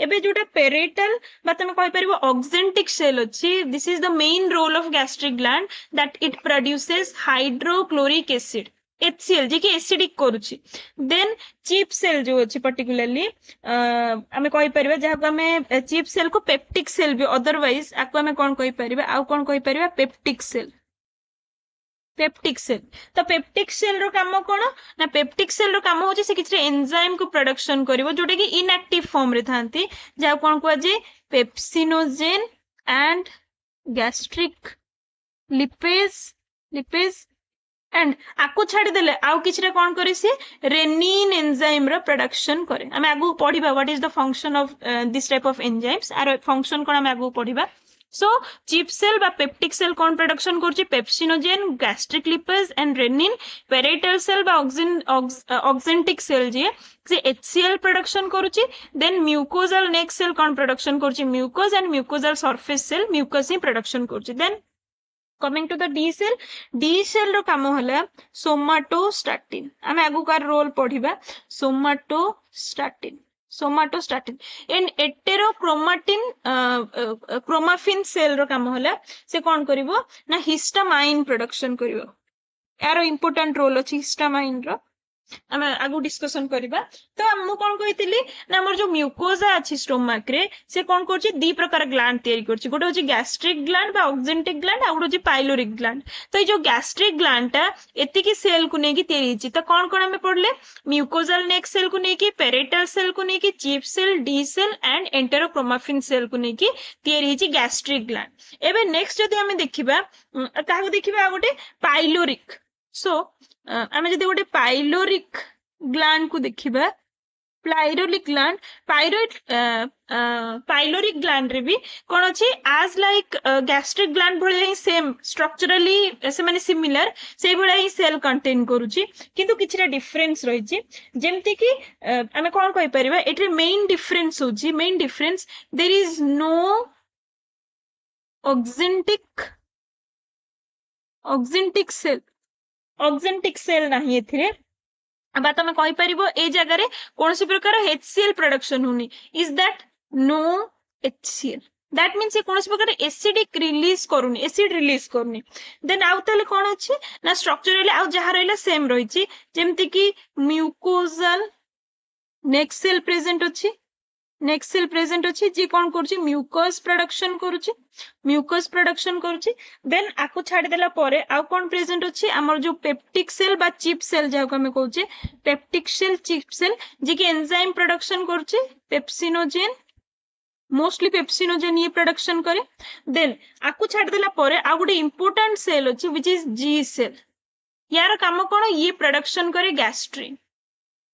एबे जोटा पेरेटल बा तमे कहि परिबो ऑक्जेंटिक सेल अछि this is the main role of gastric gland that it produces hydrochloric acid HCl जे कि एसिडिक करूची देन चिप सेल जो अछि पर्टिकुलरली हमें कहि परिबा जहा को हमें चिप सेल को पेप्टिक सेल भी अदरवाइज आको हमें कोन कहि परिबा आ कोन कहि परिबा पेप्टिक सेल तो पेप्टिक सेल रो काम कोन ना पेप्टिक सेल रो काम होची से किछ एंजाइम को प्रोडक्शन करिवो जोटा कि इनएक्टिव फॉर्म रे थांती जा कोन को जे pepsinogen and gastric lipase and आकु छाडी देले आउ किछरा कोन करे से रेनिन एंजाइम रो प्रोडक्शन करे हम आगु पढिबा what is the function of this type of enzymes are function कोन हम आगु पढिबा सो चिप सेल बा पेप्टिक सेल कोन प्रोडक्शन करछि pepsinogen gastric lipase and rennin parietal cell बा ऑक्जेंटिक सेल जे से HCl प्रोडक्शन करूछि देन म्यूकोजल नेक सेल कोन प्रोडक्शन करछि mucus and mucosal surface cell mucus ही प्रोडक्शन करछि then coming to the D cell रो काम होला सोमाटोस्टैटिन हमें आगु कार रोल पढिबा सोमाटोस्टैटिन एंड क्रोमाफिन सेल रो काम होला से कोन करिवो ना हिस्टामाइन प्रोडक्शन करिवो यार इंपोर्टेंट रोल अछि हिस्टामाइन रो हमें आगु डिस्कशन करिबा तो हम कोन कहितली ना हमर जो म्यूकोजा अछि स्टोमक रे से कोन करछि दी प्रकार ग्लैंड तयारी करछि गोटे होछि गैस्ट्रिक ग्लैंड बा ऑक्जेंटिक ग्लैंड आ गोटे होछि पाइलोरिक ग्लैंड तो ये जो गैस्ट्रिक ग्लैंड ता एति की सेल को नेकी तयारी छि तो कोन हमें पढले म्यूकोजल नेक सेल को नेकी पेरेटल सेल को नेकी chief cell D cell and enterochromaffin cell को नेकी तयारी छि गैस्ट्रिक ग्लैंड एबे नेक्स्ट जदि हमें देखिबा ताको देखिबा गोटे पाइलोरिक सो आमे जदि गोटे पाइलोरिक ग्लैंड को देखिबा पाइलोरिक ग्लैंड रे भी कोन अछि एज लाइक गैस्ट्रिक ग्लैंड भले ही सेम स्ट्रक्चरली से माने सिमिलर से भले ही सेल कंटेन करूची किंतु किछरा डिफरेंस रही छि जेमति कि आमे कोन कहि परिबा एटरे main difference there is no oxyntic cell नाही एथिरे अब तुम कहि परिबो ए जगह रे कोनसी प्रकार HCl प्रोडक्शन होनी is that no HCl that means कोनसी प्रकार एसिड रिलीज करूनी देन आउ तले कोन अछि ना स्ट्रक्चरली आउ जहा रहला सेम रही छि जेमति कि म्यूकोजल नेक सेल प्रेजेंट अछि जे कोन करछि म्यूकस प्रोडक्शन करूछि देन आको छाडी देला परे आउ कोन प्रेजेंट अछि हमर जो पेप्टिक सेल बा चिप सेल जाको हमें कहउछे पेप्टिक सेल चिप सेल जे कि एंजाइम प्रोडक्शन करछि पेप्सिनोजेन मोस्टली पेप्सिनोजेन ये प्रोडक्शन करे देन आको छाडी देला परे आउ गोटे इंपोर्टेंट सेल अछि व्हिच इज G सेल यार काम कोन ये प्रोडक्शन करे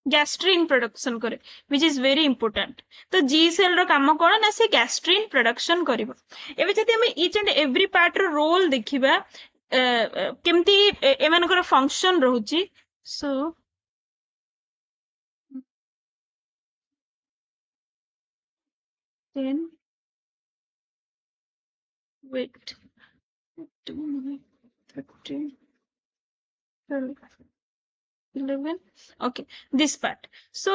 गैस्ट्रिन प्रोडक्शन करे व्हिच इज वेरी इंपोर्टेंट तो G सेल रो काम कोन ना से गैस्ट्रिन प्रोडक्शन करिवो एबे जति हम ईच एंड एवरी पार्ट रो रोल देखिबा केमती एमानकर फंक्शन रहुची so then wait 2 13 12 11 okay this part so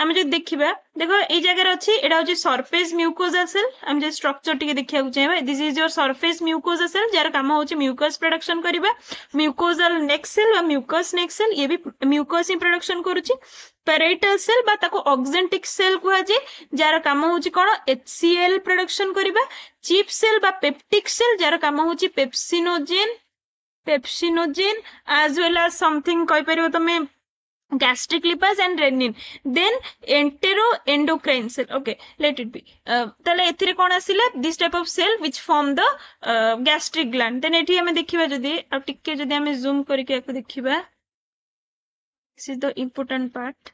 आम जो देखा देख ये जगह अच्छी एटा हूँ सरफेस म्यूकोजा सेल आम जो स्ट्रक्चर टी देखा चाहिए this is your surface mucosa cell जार काम हो म्यूकस प्रोडक्शन करवा mucosal neck cell mucus neck cell ये भी म्यूकस ही प्रोडक्शन करुच्ची पेराइटल सेल बा ताको ऑक्जेंटिक सेल कह जाए जार काम हो कौन HCl प्रोडक्शन करवा चिप सेल बा पेप्टिक सेल जार काम हो pepsinogen as well as something कहि परियो तमे gastric lipase and renin then enteroendocrine cell okay let it be तले एथिरे कोन आसिला this type of cell which form the gastric gland then एठी हमें देखिबा जदी अब टिके जदी हमें zoom करके याको देखिबा this is the important part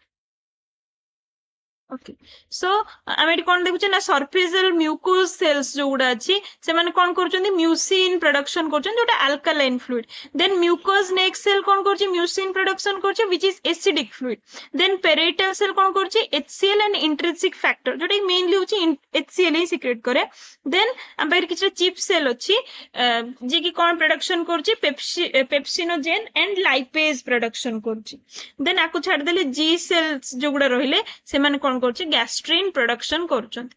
okay so आम ये कौन देखुचे ना सरफेसियल म्यूकोज सेल्स जो गुड़ा अच्छी से माने कौन करछन्ती म्यूसिन प्रोडक्शन करछन जोटा alkaline fluid then mucous neck cell कौन करछि म्यूसिन प्रोडक्शन करछि which is acidic fluid then parietal cell कौन करछि HCl एंड इंट्रिंसिक फैक्टर जोटा मेनली होछि HCl ही सिक्रेट करे देन हम पाखरे किछ चिप सेल अछि जे कि कौन प्रोडक्शन करछि पेप्सिनोजेन एंड लाइपेज प्रोडक्शन करछि देन आको छाड़ देले जी सेल्स जो गुड़ा रहिले से माने कौन करछि गैस्ट्रिन प्रोडक्शन करछन्ती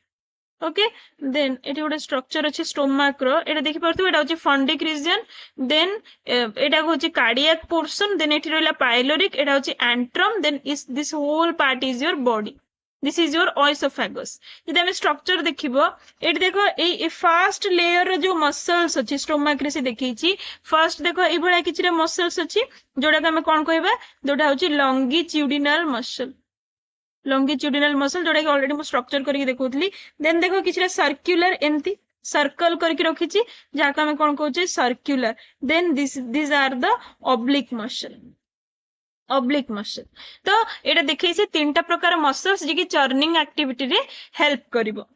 ओके देन एटी गोटे स्ट्रक्चर अच्छे स्टोमाक रो एटा देखि परथु एटा होछि फंडिक रीजन देन एटा होछि कार्डियक पोर्शन देन एटी रहला पाइलोरिक एटा होछि antrum then is this whole part is your body this is your oesophagus जदि हम स्ट्रक्चर देखिबो एटी देखो ए फर्स्ट लेयर रो जो मसल्स अछि स्टोमाक रे से देखैछि फर्स्ट देखो ए भला किछरे मसल्स अछि जोडा के हम कोन कहबा जोडा होछि लॉन्गिट्यूडिनल मसल लॉन्गिट्यूडिनल मसल जोड़ा कि ऑलरेडी मु स्ट्रक्चर करके देखौतली देन देखो किछरा सर्कुलर एंती सर्कल करके रखिछि जाका हम कोन कहउछे circular then this are the oblique muscle तो एटा देखै से तीनटा प्रकार मसल्स जे कि चर्निंग एक्टिविटी रे हेल्प करिवो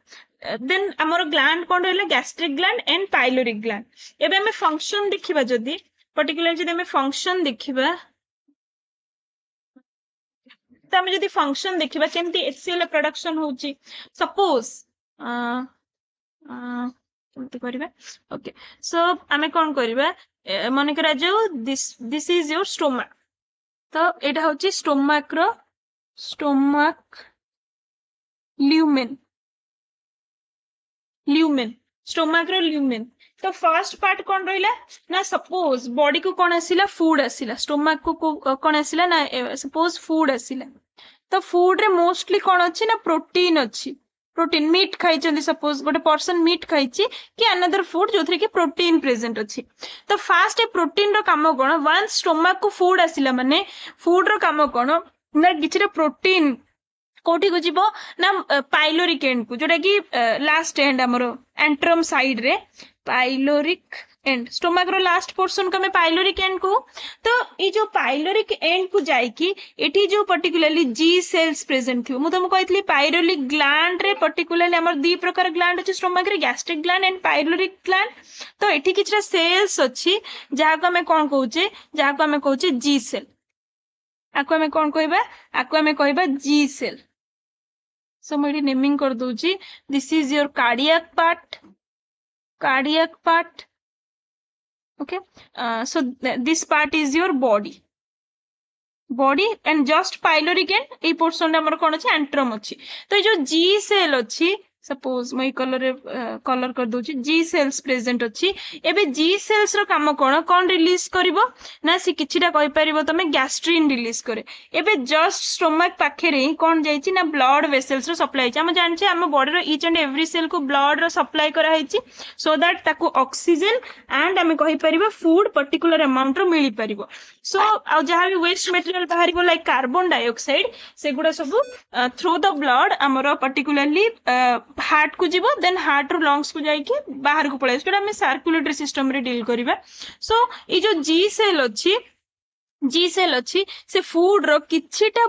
देन हमर ग्लैंड कोन रहला gastric gland and pyloric gland एबे हम फंक्शन देखिबा जदी पर्टिकुलर जदी हम फंक्शन देखिबा तो आम जदि फंक्शन देखिबा केमती HCl प्रोडक्शन होची सपोज केमती करबा ओके सो आमे कोन करबा माने करा जाऊ दिस इज योर स्टोमक तो एटा होची स्टोमक ल्यूमेन स्टोमक रो ल्यूमेन तो फर्स्ट पार्ट कौन रहिला ना सपोज बॉडी को कौन आसिला फूड आसिला स्टोमक को कौन आसिला ना सपोज फूड आसिला तो फूड रे मोस्टली कौन अच्छी ना प्रोटीन अच्छी प्रोटीन मीट खाई सपोज गोटे पर्सन मीट खाई कि अनदर फूड जो कि प्रोटीन प्रेजेंट अच्छी तो फास्ट प्रोटीन रो काम कौन वंस स्टोमक को फूड आसिला माने फूड रो काम कौन ना किछि प्रोटीन कोठी को जीवो ना पाइलोरिक एंड को जोटा कि लास्ट एंड हमरो एंट्रम साइड रे पाइलोरिक एंड स्टोमक रो लास्ट पोर्शन को मैं पाइलोरिक एंड को तो ये जो पाइलोरिक एंड को जाई कि एठी जो पर्टिकुलरली जी सेल्स प्रेजेंट थी मु तुमको कहतली पाइलोरिक ग्लैंड रे पर्टिकुलरली हमर दी प्रकार ग्लैंड अछि स्टोमक रे gastric gland and pyloric gland तो एठी किछरा सेल्स अछि जहा को हमें कोन कहूचे जी सेल आको हमें कोन कहबा आको हमें कहबा जी सेल सो मैं नेमिंग कर दूची this is your cardiac part okay so this part is your body and just pyloric end A portion हमर कोन अछि एंट्रम अछि तो ये जो जी सेल अछि सपोज मैं कलर कर दूची जी सेल्स प्रेजेंट अछि एबे जी सेल्स रो काम कोन रिलीज करिवो ना से किछिटा कहि परिवो तमे गैस्ट्रिन रिलीज करे एबे जस्ट स्टोमक पाखे रे कोन जाईची ना ब्लड वेसल्स रो सप्लाई छै हम जानछे हम बॉडी रो ईच एंड एवरी सेल को ब्लड रो सप्लाई करा हैची सो दैट ताको ऑक्सीजन एंड हम कहि परिवो फूड पर्टिकुलर अमाउंट रो मिली परिवो सो आ जहा भी वेस्ट मटेरियल बाहरिवो लाइक कार्बन डाइऑक्साइड सेगुडा सब थ्रू द ब्लड हमरो पर्टिकुलरली हार्ट को जीवो देन हार्ट रो लंग्स को जाई कि बाहर को पळे जोटा हम सर्कुलेटरी सिस्टम रे डील करिबा सो ई जो जी सेल अछि से फूड रो किछिटा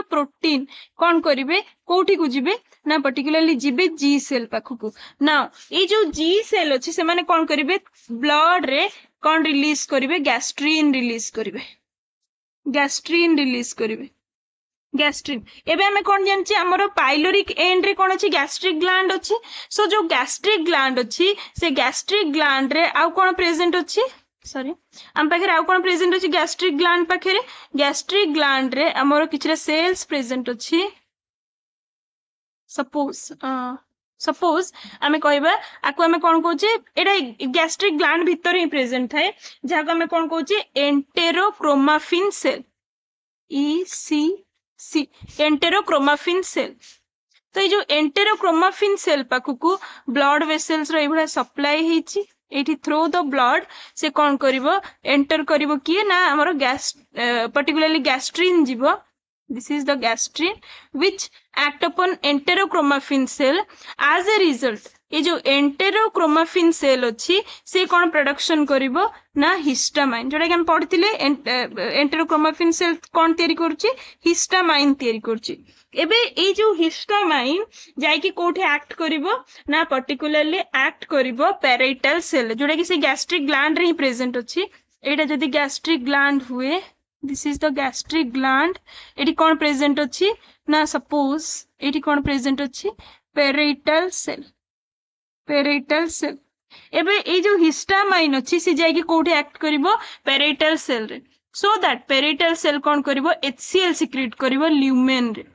प्रोटीन कोन करिवे कोठी को जीवे ना पर्टिकुलरली जीवे जी सेल पाखु को ना ये जो जी सेल अछि से माने कोन करिवे ब्लड रे कौन रिलीज करिवे गैस्ट्रीन रिलीज करिवे गैस्ट्रीन रिलीज करिवे गैस्ट्रीन एबे हमें कौन जानछि हमरो पाइलोरिक एंड रे कौन अछि गैस्ट्रिक ग्लैंड अछि सो जो गैस्ट्रिक ग्लैंड अछि से गैस्ट्रिक ग्लैंड रे आउ कौन प्रेजेंट अछि सॉरी हम पाखे आउ कौन प्रेजेंट अछि गैस्ट्रिक ग्लैंड पाखे गैस्ट्रिक ग्लैंड रे हमरो किछरा सेल्स प्रेजेंट अछि सपोज आमे कहबा आको आमे कोन कहूचे एडा गैस्ट्रिक ग्लैंड भीतर ही प्रेजेंट थाए जहाको आमे कोन कहूचे एंटेरोक्रोमाफिन सेल ECC एंटेरोक्रोमाफिन सेल तो ये जो एंटेरोक्रोमाफिन सेल पाखकू ब्लड वेसल्स रो एभला सप्लाई हेची एठी थ्रू द ब्लड से कोन करिवो एंटर करिवो किए ना हमरो गैस पर्टिकुलरली गैस्ट्रीन जीवो this is the gastrin which act upon enterochromaffin cell as a result ये जो enterochromaffin cell अच्छी से कौन प्रोडक्शन करिवो ना हिस्टामाइन जोटा कि हम पढ़िथिले enterochromaffin cell कौन तयारी करूची हिस्टामाइन तयारी करूची एबे ए जो हिस्टामाइन जाय कि कोठे एक्ट करिवो ना पर्टिकुलरली एक्ट करिवो पैराइटल सेल जोटा कि से गैस्ट्रिक ग्लैंड रे ही प्रेजेंट अछि एटा जदी गैस्ट्रिक ग्लैंड हुए this is the gastric gland eighty कौन प्रेजेंट अच्छी ना सपोज एटी कौन प्रेजेंट अच्छी पेराइटल सेल एबे ए जो हिस्टामाइन अच्छी से जाय कि कोठे एक्ट करिवो पेराइटल सेल रे सो दैट पेराइटल सेल कौन करिवो HCl सिक्रेट करिवो ल्यूमेन रे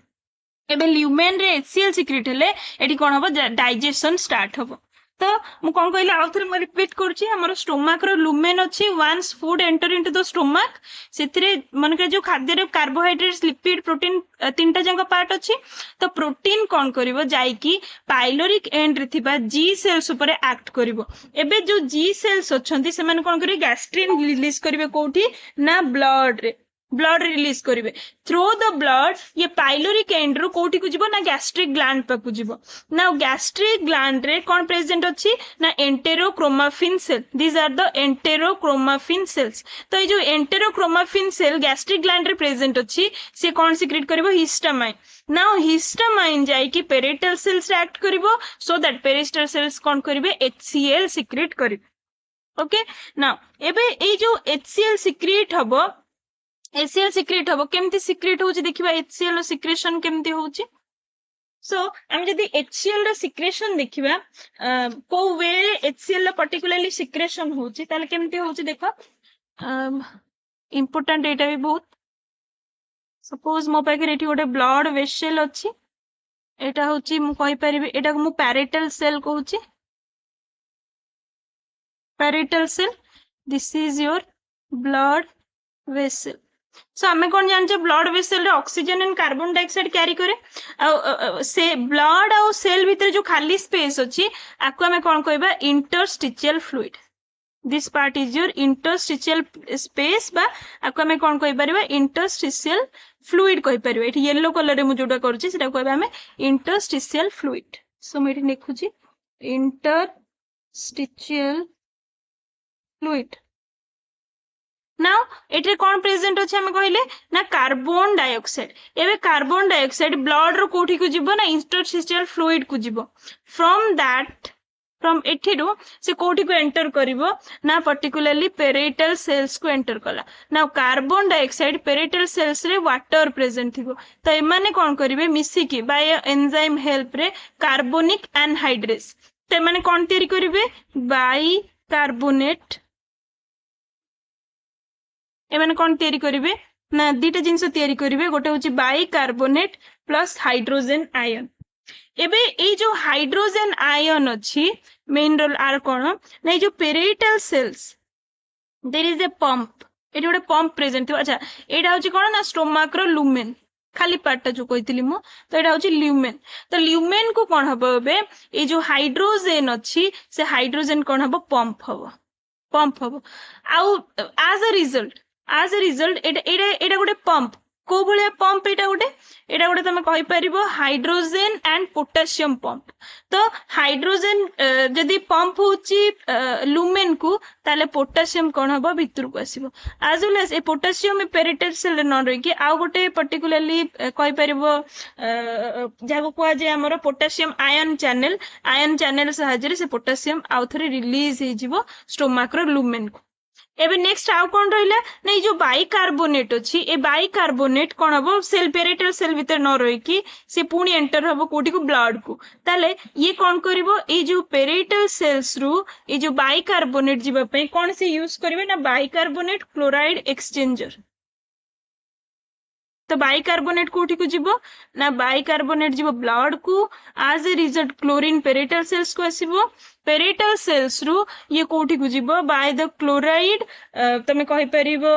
एबे ल्यूमेन रे HCl सिक्रेट हेले एटी कौन हबो डाइजेशन स्टार्ट हबो तो मु कौन कहले आउ थरे मैं रिपीट करछि हमर स्टोमक रो लुमेन अछि once food enter into the stomach सेथिरे मन के जो खाद्य रे कार्बोहाइड्रेट्स लिपिड प्रोटीन तीनटा जंग पार्ट अछि तो प्रोटीन कौन करिवो जाय कि पाइलोरिक एंड रे थिबा जी सेल्स ऊपर एक्ट करिवो एबे जो जी सेल्स अछंती से माने कौन करिवे गैस्ट्रिन रिलीज करिवे कोठी ना ब्लड रिलीज करिवे थ्रू द ब्लड ये पाइलोरिक एंड रो कोठी को जिवो ना गैस्ट्रिक ग्लैंड पे को जिवो ना गैस्ट्रिक ग्लैंड रे कौन प्रेजेंट अछि ना enterochromaffin cell these are the enterochromaffin cells तो ये जो एंटेरोक्रोमाफिन सेल गैस्ट्रिक ग्लैंड रे प्रेजेंट अछि से कौन सिक्रेट करिवो हिस्टामाइन नाउ हिस्टामाइन जाय कि पेरिटल सेल्स रे एक्ट करिवो सो दैट पेरिटल सेल्स कौन करिवे HCl सिक्रेट करिवे ओके नाउ एबे ए जो HCl सिक्रेट हबो HCl सिक्रेट हबो केमती सिक्रेट होची देखिबा HCl रो सिक्रेशन केमती होची सो हम जदी HCl रो सिक्रेशन देखिबा को वे HCl रो पर्टिकुलरली सिक्रेशन होची ताले केमती होची देखो इंपोर्टेंट एटा भी बहुत सपोज मो पाखे एठी गोटे ब्लड वेसल अछि एटा होची मु कहि परिबे एटा को मु पैराइटल सेल कहूची parietal cell this is your blood vessel so हमें कौन जानचे ब्लड वेसल रे oxygen and carbon dioxide carry करे से ब्लड और सेल भीतर जो खाली स्पेस अछि आको हमें कौन कहबा interstitial fluid this part is your interstitial space बा आको हमें कौन कहि परिबा इंटरस्टिशियल फ्लूइड कहि परिबा एठी येलो कलर रे मु जोटा करछि सेटा कहबा हमें इंटरस्टिशियल फ्लूइड सो मैं एठी लिखुछि इंटरस्टिशियल फ्लूइड नाउ एटे कौन प्रेजेंट अछि हम कहले ना कार्बन डाइऑक्साइड एबे कार्बन डाइऑक्साइड ब्लड रो कोठी को जिवो ना इंटरस्टिशियल फ्लूइड को जिवो फ्रॉम एठिरो से कोठी को एंटर करिवो ना पर्टिकुलरली पेरिटल सेल्स को एंटर कला now carbon dioxide parietal cells रे वाटर प्रेजेंट थिबो तो एमाने कौन करिवे मिसी की बाय एंजाइम हेल्प रे कार्बोनिक एनहाइड्रेस तो एमाने कौन तयारी करिवे बाय कार्बोनेट एमाने कौन तयारी करिवे ना दीटा जिंस तयारी करिवे गोटे होची बाइकार्बोनेट प्लस हाइड्रोजन आयन एबे ए जो हाइड्रोजन आयन अछि मेन रोल आर कोन ना ए जो parietal cells there is a pump एटी गोटे पंप प्रेजेंट थिबा अच्छा एटा होची कोन ना स्टोमक रो लुमेन खाली पार्ट जो कहितली मु तो एटा होची ल्यूमेन तो ल्यूमेन को कोन हबो बे ए जो हाइड्रोजन अछि से हाइड्रोजन कोन हबो पंप हबो आउ as a result एटा गोटे पंप को भलिया पंप एटा गोटे तमे कहि परिबो हाइड्रोजन एंड पोटेशियम पंप तो हाइड्रोजन जदी पंप होची लुमेन को ताले पोटेशियम कोन हबो भितर को आसीबो as well as ए पोटेशियम पेरिटल सेल न रही कि आ गोटे पर्टिकुलरली कहि परिबो जाको को जे हमर पोटेशियम आयन चैनल सहायरे से पोटेशियम आउ थरे रिलीज हे जिवो स्टोमक रो लुमेन को एबे नेक्स्ट आउ कौन रहिला ना जो बाइकार्बोनेट अच्छी ए बाइकार्बोनेट कौन हम सेल पेरिटल सेल भितर न रही से पुणी एंटर हम कोटी को ब्लड को ताले ये कौन करिवो ए जो पेरिटल सेल्स रु ए जो बाइकार्बोनेट जीवा पे कौन से यूज करिवे ना बाइकार्बोनेट क्लोराइड एक्सचेंजर तो बाइकार्बोनेट कोठी को जीवो ना बाइकार्बोनेट जीवो ब्लड को as a result chlorine parietal cells को आसीबो पेरिटल सेल्स रु ये कोठी को जीवो बाय द क्लोराइड तमे कहि परिबो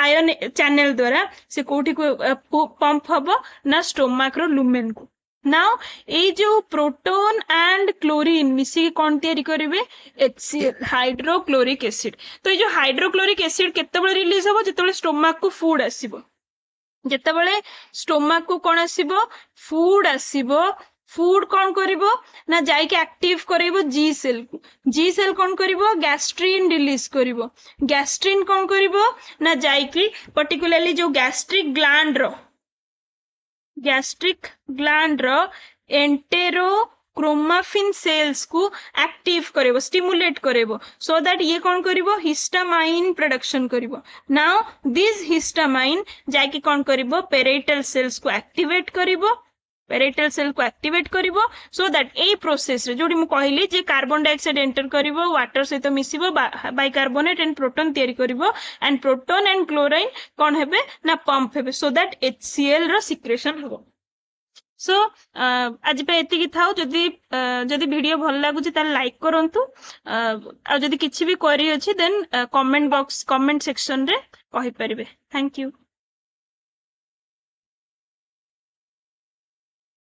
आयन चैनल द्वारा से कोठी को पंप हबो ना स्टोमक रो लुमेन को नाउ ए जो प्रोटोन एंड क्लोरीन मिसी कौन तैयारी करिवे HCl हाइड्रोक्लोरिक एसिड तो ये जो हाइड्रोक्लोरिक एसिड केतेबेले रिलीज हबो जेतेबेले स्टोमक को फूड आसीबो जेतेबेले स्टोमक को कौन आसीबो फूड आसीबो फूड कौन करिवो ना जाई के एक्टिव करिवो जी सेल कौन करिवो गैस्ट्रिन रिलीज करिवो गैस्ट्रिन कौन करिवो ना जाई के पर्टिकुलरली जो गैस्ट्रिक ग्लैंड रो एंटेरो क्रोमाफिन सेल्स को एक्टिव करेबो स्टिमुलेट करेबो सो दैट ये कौन करिवो हिस्टामाइन प्रोडक्शन करिवो नाउ दिस हिस्टामाइन जाके कौन करिवो पेरिटल सेल्स को एक्टिवेट करिवो पेरिटल सेल को एक्टिवेट करिवो सो दैट ए प्रोसेस रे जोडी मु कहली जे कार्बन डाइऑक्साइड एंटर करिवो वाटर सहित मिसिबो बाइकार्बोनेट एंड प्रोटोन तयारी करिवो एंड प्रोटोन एंड क्लोराइन कौन हेबे ना पंप हेबे सो दैट HCl रो सिक्रेशन हबो सो आज पे एतिकी थाउ जदि जदि वीडियो भल लागुची तार लाइक करंतु आ जदि किछि भी क्वेरी अछि then comment box comment section रे कहि परिबे थैंक यू।